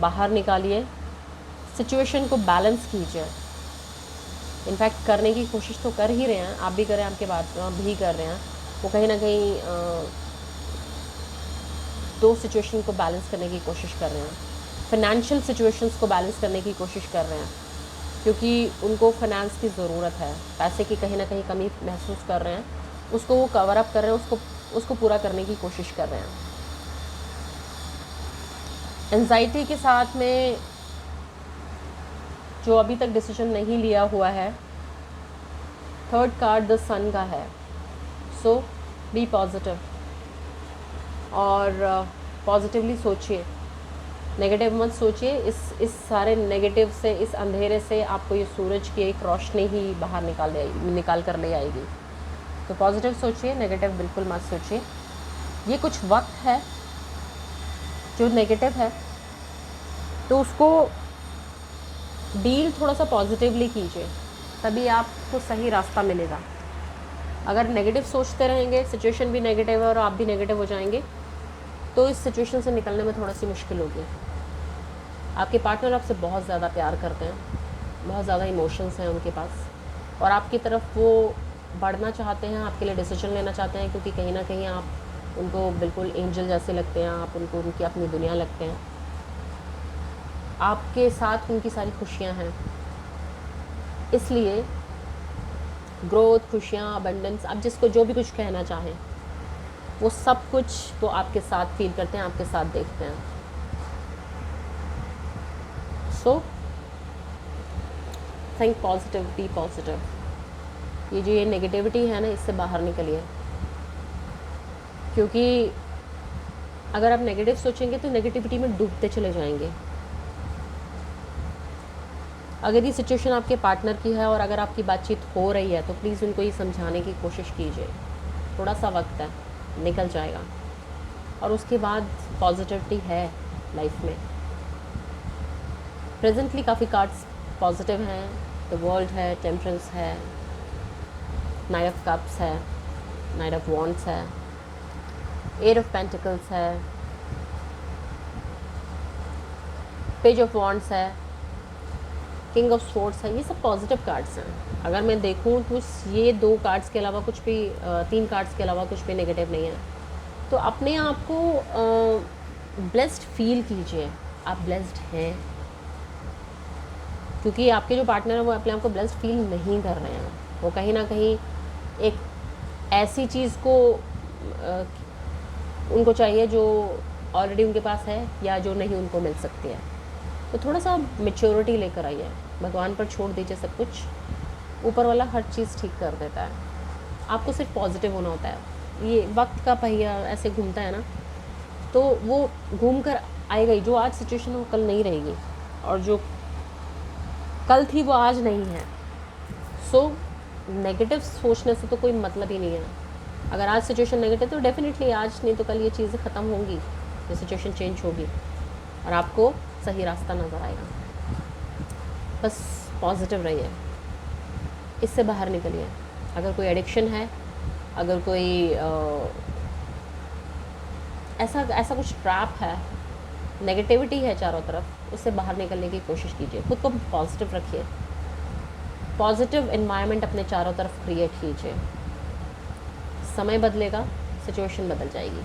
बाहर निकालिए, सिचुएशन को बैलेंस कीजिए। इनफैक्ट करने की कोशिश तो कर ही रहे हैं, आप भी कर रहे हैं, आपके बात भी कर रहे हैं। वो कहीं ना कहीं दो सिचुएशन को बैलेंस करने की कोशिश कर रहे हैं, फाइनेंशियल सिचुएशंस को बैलेंस करने की कोशिश कर रहे हैं, क्योंकि उनको फाइनेंस की ज़रूरत है, पैसे की कहीं ना कहीं कमी महसूस कर रहे हैं, उसको वो कवर अप कर रहे हैं, उसको पूरा करने की कोशिश कर रहे हैं। एंजाइटी के साथ में जो अभी तक डिसीजन नहीं लिया हुआ है, थर्ड कार्ड द सन का है। सो बी पॉजिटिव और पॉजिटिवली सोचिए, नेगेटिव मत सोचिए। इस सारे नेगेटिव से, इस अंधेरे से आपको ये सूरज की एक रोशनी ही बाहर निकाल कर ले आएगी। तो पॉजिटिव सोचिए, नेगेटिव बिल्कुल मत सोचिए। ये कुछ वक्त है जो नेगेटिव है, तो उसको डील थोड़ा सा पॉजिटिवली कीजिए, तभी आपको सही रास्ता मिलेगा। अगर नेगेटिव सोचते रहेंगे, सिचुएशन भी नेगेटिव है और आप भी नेगेटिव हो जाएंगे, तो इस सिचुएशन से निकलने में थोड़ा सी मुश्किल होगी। आपके पार्टनर आपसे बहुत ज़्यादा प्यार करते हैं, बहुत ज़्यादा इमोशंस हैं उनके पास, और आपकी तरफ वो बढ़ना चाहते हैं, आपके लिए डिसीजन लेना चाहते हैं, क्योंकि कहीं ना कहीं आप उनको बिल्कुल एंजल जैसे लगते हैं, आप उनको उनकी अपनी दुनिया लगते हैं, आपके साथ उनकी सारी खुशियाँ हैं। इसलिए ग्रोथ, खुशियाँ, अबंडेंस, आप जिसको जो भी कुछ कहना चाहें, वो सब कुछ वो आपके साथ फील करते हैं, आपके साथ देखते हैं। So think positive, be positive. ये जो ये नेगेटिविटी है ना, इससे बाहर निकलिए, क्योंकि अगर आप नेगेटिव सोचेंगे तो नेगेटिविटी में डूबते चले जाएंगे। अगर ये सिचुएशन आपके पार्टनर की है और अगर आपकी बातचीत हो रही है, तो प्लीज़ उनको ये समझाने की कोशिश कीजिए, थोड़ा सा वक्त है, निकल जाएगा, और उसके बाद पॉजिटिविटी है लाइफ में। प्रेजेंटली काफ़ी कार्ड्स पॉजिटिव हैं, द वर्ल्ड है, टेम्परेंस है, नाइट ऑफ कप्स है, नाइट ऑफ वॉन्ड्स है, एट ऑफ पेंटिकल्स है, पेज ऑफ वॉन्ड्स है, किंग ऑफ स्वॉर्ड्स है। ये सब पॉजिटिव कार्ड्स हैं। अगर मैं देखूं तो ये दो कार्ड्स के अलावा कुछ भी, तीन कार्ड्स के अलावा कुछ भी नेगेटिव नहीं है। तो अपने आप को ब्लेस्ड फील कीजिए, आप ब्लेस्ड हैं, क्योंकि आपके जो पार्टनर है वो अपने आप को ब्लेस्ड फील नहीं कर रहे हैं। वो कहीं ना कहीं एक ऐसी चीज़ को उनको चाहिए जो ऑलरेडी उनके पास है या जो नहीं उनको मिल सकती है। तो थोड़ा सा मैच्योरिटी लेकर आइए, भगवान पर छोड़ दीजिए सब कुछ, ऊपर वाला हर चीज़ ठीक कर देता है। आपको सिर्फ पॉजिटिव होना होता है। ये वक्त का पहिया ऐसे घूमता है ना, तो वो घूम कर आएगा ही। जो आज सिचुएशन है वो कल नहीं रहेगी, और जो कल थी वो आज नहीं है। सो नेगेटिव सोचने से तो कोई मतलब ही नहीं है। अगर आज सिचुएशन नेगेटिव, तो डेफिनेटली आज नहीं तो कल ये चीज़ें ख़त्म होंगी, ये सिचुएशन चेंज होगी और आपको सही रास्ता नज़र आएगा। बस पॉजिटिव रहिए, इससे बाहर निकलिए। अगर कोई एडिक्शन है, अगर कोई ऐसा कुछ ट्रैप है, नेगेटिविटी है चारों तरफ, उससे बाहर निकलने की कोशिश कीजिए। खुद को पॉजिटिव रखिए, पॉजिटिव एनवायरनमेंट अपने चारों तरफ क्रिएट कीजिए। समय बदलेगा, सिचुएशन बदल जाएगी।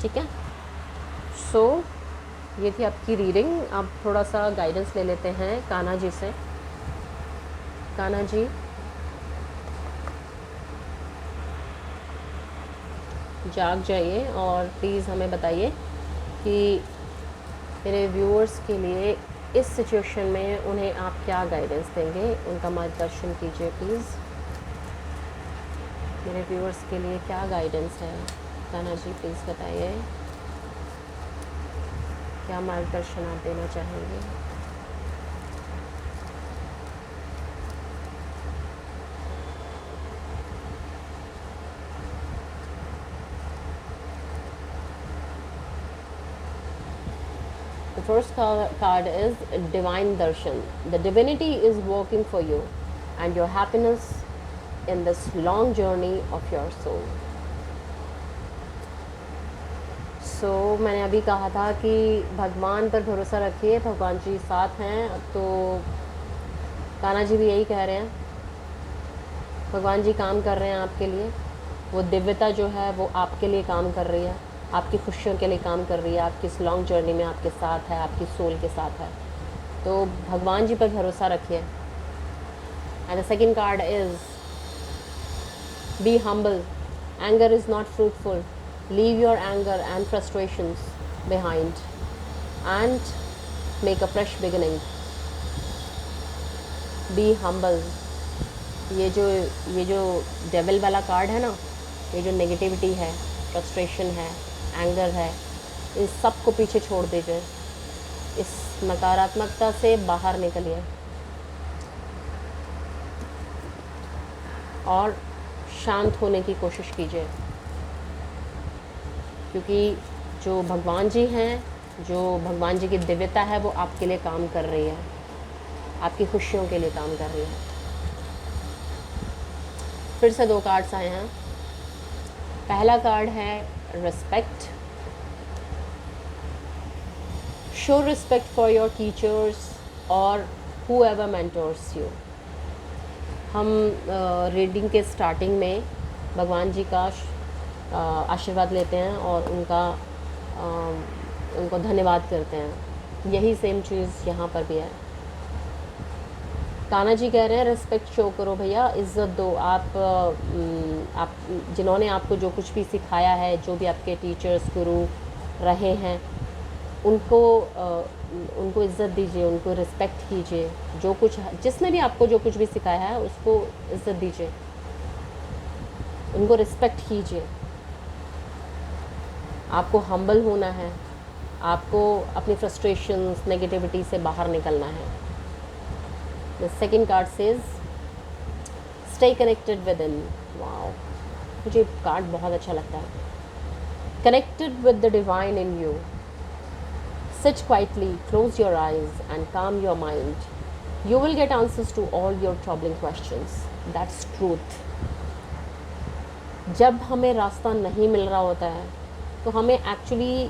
ठीक है। सो ये थी आपकी रीडिंग। अब थोड़ा सा गाइडेंस ले लेते हैं कान्हा जी से। कान्हा जी, जाग जाइए और प्लीज़ हमें बताइए कि मेरे व्यूअर्स के लिए इस सिचुएशन में उन्हें आप क्या गाइडेंस देंगे, उनका मार्गदर्शन कीजिए प्लीज़। मेरे व्यूअर्स के लिए क्या गाइडेंस है कान्हा जी, प्लीज़ बताइए, क्या मार्गदर्शन आप देना चाहेंगे। The first card is Divine Darshan. The divinity is working for you and your happiness in this long journey of your soul. So मैंने अभी कहा था कि भगवान पर भरोसा रखिए, भगवान जी साथ हैं। तो कान्हा जी भी यही कह रहे हैं, भगवान जी काम कर रहे हैं आपके लिए। वो दिव्यता जो है वो आपके लिए काम कर रही है, आपकी खुशियों के लिए काम कर रही है, आपकी इस लॉन्ग जर्नी में आपके साथ है, आपकी सोल के साथ है। तो भगवान जी पर भरोसा रखिए। And the second card is be humble, anger is not fruitful, leave your anger and frustrations behind and make a fresh beginning. Be humble. ये जो डेविल वाला कार्ड है ना, ये जो नेगेटिविटी है, फ्रस्ट्रेशन है, एंगर है, इन सब को पीछे छोड़ दीजिए, इस नकारात्मकता से बाहर निकलिए और शांत होने की कोशिश कीजिए। क्योंकि जो भगवान जी हैं, जो भगवान जी की दिव्यता है, वो आपके लिए काम कर रही है, आपकी खुशियों के लिए काम कर रही है। फिर से 2 कार्ड्स आए हैं। पहला कार्ड है respect. Show respect for your teachers और हूएवर मेंटर्स यू। हम रीडिंग के स्टार्टिंग में भगवान जी का आशीर्वाद लेते हैं और उनको धन्यवाद करते हैं। यही सेम चीज़ यहाँ पर भी है। कान्हा जी कह रहे हैं रिस्पेक्ट शो करो भैया, इज़्ज़त दो। आप जिन्होंने आपको जो कुछ भी सिखाया है, जो भी आपके टीचर्स गुरु रहे हैं, उनको इज़्ज़त दीजिए, उनको रिस्पेक्ट कीजिए। जो कुछ जिसने भी आपको जो कुछ भी सिखाया है उसको इज़्ज़त दीजिए, उनको रिस्पेक्ट कीजिए। आपको हम्बल होना है, आपको अपनी फ्रस्ट्रेशंस, नेगेटिविटी से बाहर निकलना है। The second card says stay connected within. Wow, मुझे कार्ड बहुत अच्छा लगता है। Connected with the divine in you. Sit quietly, close your eyes and calm your mind. You will get answers to all your troubling questions. That's truth. जब हमें रास्ता नहीं मिल रहा होता है तो हमें एक्चुअली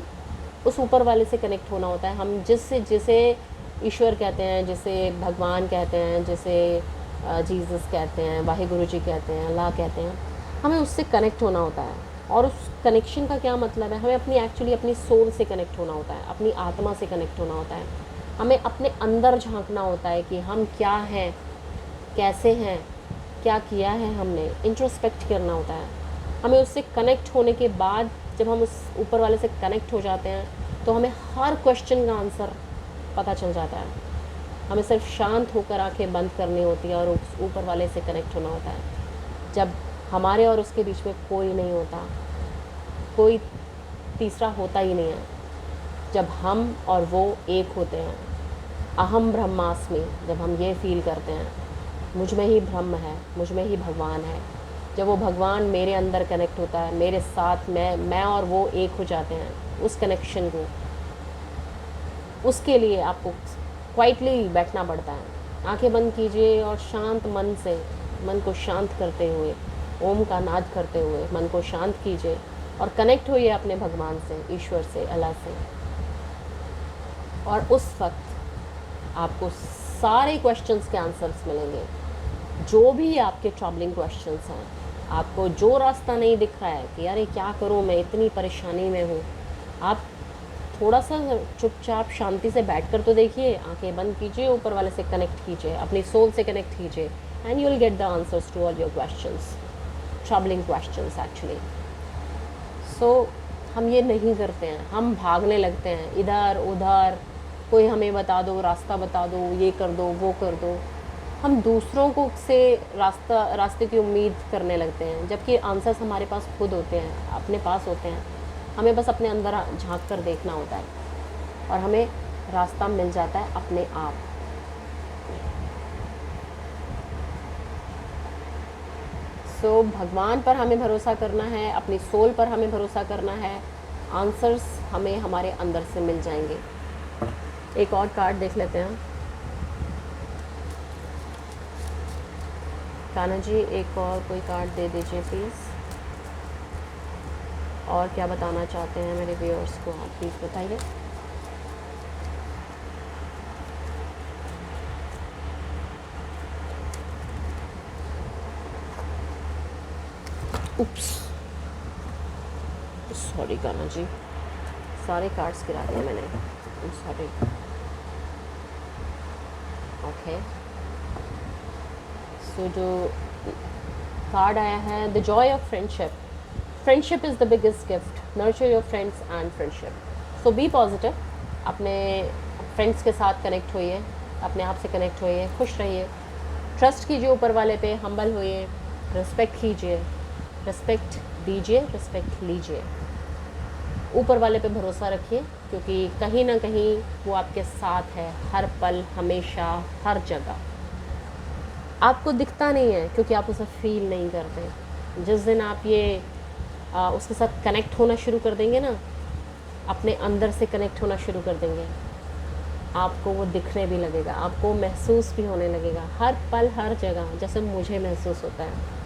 उस ऊपर वाले से कनेक्ट होना होता है। हम जिसे ईश्वर कहते हैं, जिसे भगवान कहते हैं, जिसे जीसस कहते हैं, वाहिगुरु जी कहते हैं, अल्लाह कहते हैं, हमें उससे कनेक्ट होना होता है। और उस कनेक्शन का क्या मतलब है, हमें अपनी सोल से कनेक्ट होना होता है, अपनी आत्मा से कनेक्ट होना होता है। हमें अपने अंदर झांकना होता है कि हम क्या हैं, कैसे हैं, क्या किया है हमने, इंट्रोस्पेक्ट करना होता है। हमें उससे कनेक्ट होने के बाद जब हम उस ऊपर वाले से कनेक्ट हो जाते हैं तो हमें हर क्वेश्चन का आंसर पता चल जाता है। हमें सिर्फ शांत होकर आंखें बंद करनी होती है और उस ऊपर वाले से कनेक्ट होना होता है। जब हमारे और उसके बीच में कोई नहीं होता, कोई तीसरा होता ही नहीं है, जब हम और वो एक होते हैं, अहम ब्रह्मास्मि, जब हम ये फील करते हैं मुझ में ही ब्रह्म है, मुझ में ही भगवान है, जब वो भगवान मेरे अंदर कनेक्ट होता है, मेरे साथ मैं और वो एक हो जाते हैं, उस कनेक्शन को, उसके लिए आपको क्वाइटली बैठना पड़ता है। आंखें बंद कीजिए और शांत मन से, मन को शांत करते हुए, ओम का नाद करते हुए मन को शांत कीजिए और कनेक्ट होइए अपने भगवान से, ईश्वर से, अल्लाह से। और उस वक्त आपको सारे क्वेश्चंस के आंसर्स मिलेंगे। जो भी आपके ट्रबलिंग क्वेश्चंस हैं, आपको जो रास्ता नहीं दिख रहा है कि यार ये क्या करूँ, मैं इतनी परेशानी में हूँ, आप थोड़ा सा चुपचाप शांति से बैठकर तो देखिए, आंखें बंद कीजिए, ऊपर वाले से कनेक्ट कीजिए, अपनी सोल से कनेक्ट कीजिए, and you will get the answers to all your questions, troubling questions actually. So हम ये नहीं करते हैं, हम भागने लगते हैं इधर उधर, कोई हमें बता दो, रास्ता बता दो, ये कर दो, वो कर दो। हम दूसरों को से रास्ते की उम्मीद करने लगते हैं, जबकि आंसर्स हमारे पास खुद होते हैं, अपने पास होते हैं। हमें बस अपने अंदर झांक कर देखना होता है और हमें रास्ता मिल जाता है अपने आप। सो भगवान पर हमें भरोसा करना है, अपनी सोल पर हमें भरोसा करना है, आंसर्स हमें हमारे अंदर से मिल जाएंगे। एक और कार्ड देख लेते हैं। कान्हा जी एक और कोई कार्ड दे दीजिए प्लीज़। और क्या बताना चाहते हैं मेरे व्यूअर्स को, आप प्लीज़ बताइए। उप्स, सॉरी कान्हा जी, सारे कार्ड्स गिरा दिए मैंने, सॉरी। ओके, सो जो कार्ड आया है, the joy of friendship. Friendship is the biggest gift, nurture your friends and friendship. So be positive, अपने फ्रेंड्स के साथ कनेक्ट होइए, अपने आप से कनेक्ट होइए, खुश रहिए, ट्रस्ट कीजिए ऊपर वाले पे, हम्बल होइए, रिस्पेक्ट कीजिए, रिस्पेक्ट दीजिए, रिस्पेक्ट लीजिए, ऊपर वाले पे भरोसा रखिए, क्योंकि कहीं ना कहीं वो आपके साथ है, हर पल, हमेशा, हर जगह। आपको दिखता नहीं है क्योंकि आप उसे फील नहीं करते। जिस दिन आप ये उसके साथ कनेक्ट होना शुरू कर देंगे ना, अपने अंदर से कनेक्ट होना शुरू कर देंगे, आपको वो दिखने भी लगेगा, आपको महसूस भी होने लगेगा, हर पल, हर जगह, जैसे मुझे महसूस होता है।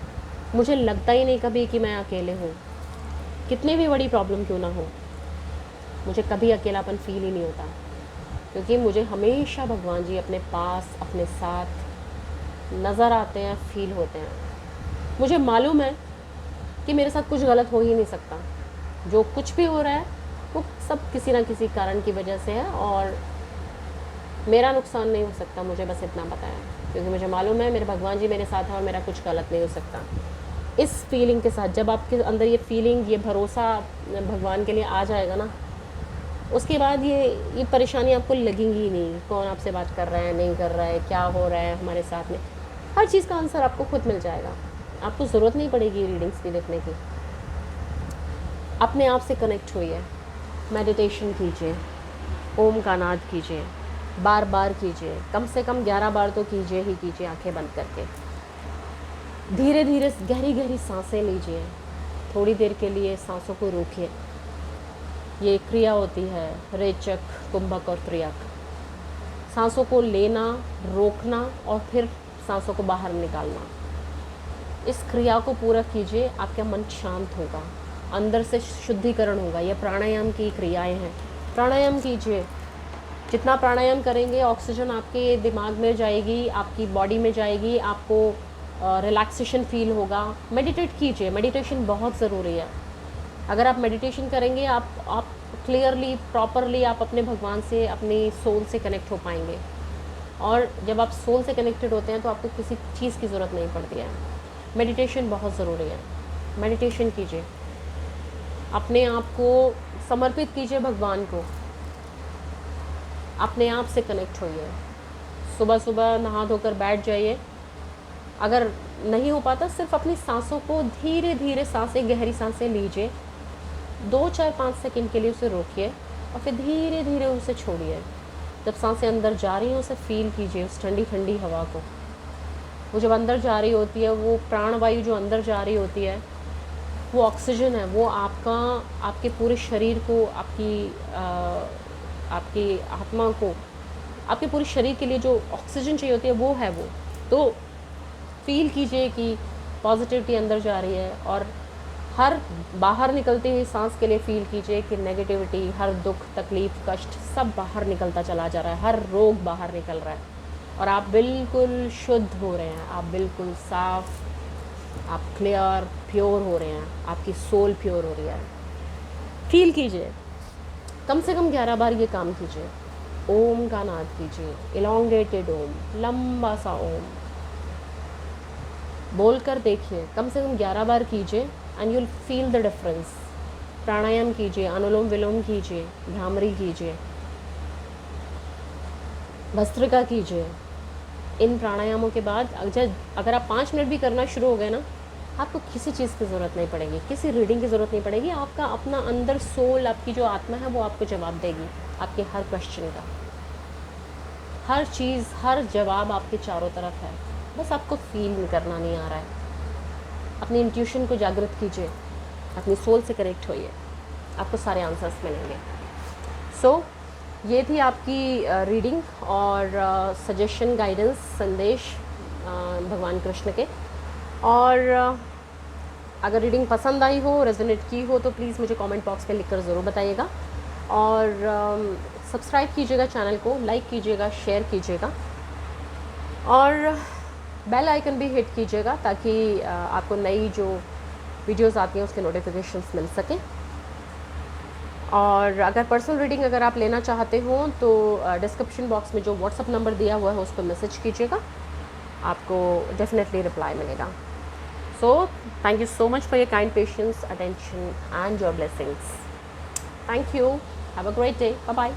मुझे लगता ही नहीं कभी कि मैं अकेले हूँ, कितनी भी बड़ी प्रॉब्लम क्यों ना हो, मुझे कभी अकेलापन फील ही नहीं होता, क्योंकि मुझे हमेशा भगवान जी अपने पास, अपने साथ नज़र आते हैं, फील होते हैं। मुझे मालूम है कि मेरे साथ कुछ गलत हो ही नहीं सकता, जो कुछ भी हो रहा है वो सब किसी ना किसी कारण की वजह से है, और मेरा नुकसान नहीं हो सकता, मुझे बस इतना पता है, क्योंकि मुझे मालूम है मेरे भगवान जी मेरे साथ हैं और मेरा कुछ गलत नहीं हो सकता। इस फीलिंग के साथ जब आपके अंदर ये फीलिंग, ये भरोसा भगवान के लिए आ जाएगा ना, उसके बाद ये परेशानी आपको लगेंगी ही नहीं। कौन आपसे बात कर रहा है, नहीं कर रहा है, क्या हो रहा है हमारे साथ में, हर चीज़ का आंसर आपको खुद मिल जाएगा। आपको ज़रूरत नहीं पड़ेगी रीडिंग्स भी देखने की। अपने आप से कनेक्ट होइए, मेडिटेशन कीजिए, ओम का नाद कीजिए, बार बार कीजिए, कम से कम 11 बार तो कीजिए ही कीजिए, आंखें बंद करके। धीरे धीरे गहरी गहरी सांसें लीजिए, थोड़ी देर के लिए सांसों को रोकिए। ये क्रिया होती है रेचक, कुंभक और त्रियक। सांसों को लेना, रोकना और फिर सांसों को बाहर निकालना। इस क्रिया को पूरा कीजिए, आपका मन शांत होगा, अंदर से शुद्धिकरण होगा। ये प्राणायाम की क्रियाएं हैं, प्राणायाम कीजिए। जितना प्राणायाम करेंगे ऑक्सीजन आपके दिमाग में जाएगी, आपकी बॉडी में जाएगी, आपको रिलैक्सेशन फील होगा। मेडिटेट कीजिए, मेडिटेशन बहुत ज़रूरी है। अगर आप मेडिटेशन करेंगे, आप क्लियरली, प्रॉपरली आप अपने भगवान से, अपनी सोल से कनेक्ट हो पाएंगे। और जब आप सोल से कनेक्टेड होते हैं तो आपको किसी चीज़ की ज़रूरत नहीं पड़ती है। मेडिटेशन बहुत ज़रूरी है, मेडिटेशन कीजिए, अपने आप को समर्पित कीजिए भगवान को, अपने आप से कनेक्ट होइए। सुबह सुबह नहा धोकर बैठ जाइए, अगर नहीं हो पाता सिर्फ अपनी सांसों को धीरे धीरे, सांसें, गहरी सांसें लीजिए, 2, 4, 5 सेकंड के लिए उसे रोकिए और फिर धीरे धीरे उसे छोड़िए। जब सांसें अंदर जा रही हैं उसे फील कीजिए, उस ठंडी ठंडी हवा को। वो जब अंदर जा रही होती है, वो प्राणवायु जो अंदर जा रही होती है, वो ऑक्सीजन है, वो आपके पूरे शरीर को, आपकी आत्मा को, आपके पूरे शरीर के लिए जो ऑक्सीजन चाहिए होती है वो है वो। तो फील कीजिए कि पॉजिटिविटी अंदर जा रही है, और हर बाहर निकलती हुई सांस के लिए फील कीजिए कि नेगेटिविटी, हर दुख, तकलीफ़, कष्ट सब बाहर निकलता चला जा रहा है, हर रोग बाहर निकल रहा है, और आप बिल्कुल शुद्ध हो रहे हैं, आप बिल्कुल साफ, आप क्लियर, प्योर हो रहे हैं, आपकी सोल प्योर हो रही है। फील कीजिए, कम से कम 11 बार ये काम कीजिए। ओम का नाद कीजिए, इलोंगेटेड ओम, लंबा सा ओम बोलकर देखिए, कम से कम 11 बार कीजिए, and you will feel the difference. Pranayama कीजिए, अनुलोम विलोम कीजिए, भ्रामरी कीजिए, भस्त्रिका कीजिए। इन प्राणायामों के बाद अगर आप 5 मिनट भी करना शुरू हो गए ना, आपको किसी चीज़ की ज़रूरत नहीं पड़ेगी, किसी रीडिंग की ज़रूरत नहीं पड़ेगी। आपका अपना अंदर सोल, आपकी जो आत्मा है वो आपको जवाब देगी आपके हर क्वेश्चन का। हर चीज़, हर जवाब आपके चारों तरफ है, बस आपको फील करना नहीं आ रहा है। अपनी इंट्यूशन को जागृत कीजिए, अपनी सोल से कनेक्ट होइए, आपको सारे आंसर्स मिलेंगे। सो ये थी आपकी रीडिंग और सजेशन, गाइडेंस, संदेश भगवान कृष्ण के। और अगर रीडिंग पसंद आई हो, रेजोनेट की हो, तो प्लीज़ मुझे कमेंट बॉक्स में लिखकर ज़रूर बताइएगा। और सब्सक्राइब कीजिएगा चैनल को, लाइक कीजिएगा, शेयर कीजिएगा, और बेल आइकन भी हिट कीजिएगा ताकि आपको नई जो वीडियोस आती हैं उसके नोटिफिकेशंस मिल सकें। और अगर पर्सनल रीडिंग अगर आप लेना चाहते हो तो डिस्क्रिप्शन बॉक्स में जो व्हाट्सअप नंबर दिया हुआ है उस पर मैसेज कीजिएगा, आपको डेफिनेटली रिप्लाई मिलेगा। So thank you so much for your kind patience, attention and your blessings. Thank you, have a great day, bye bye.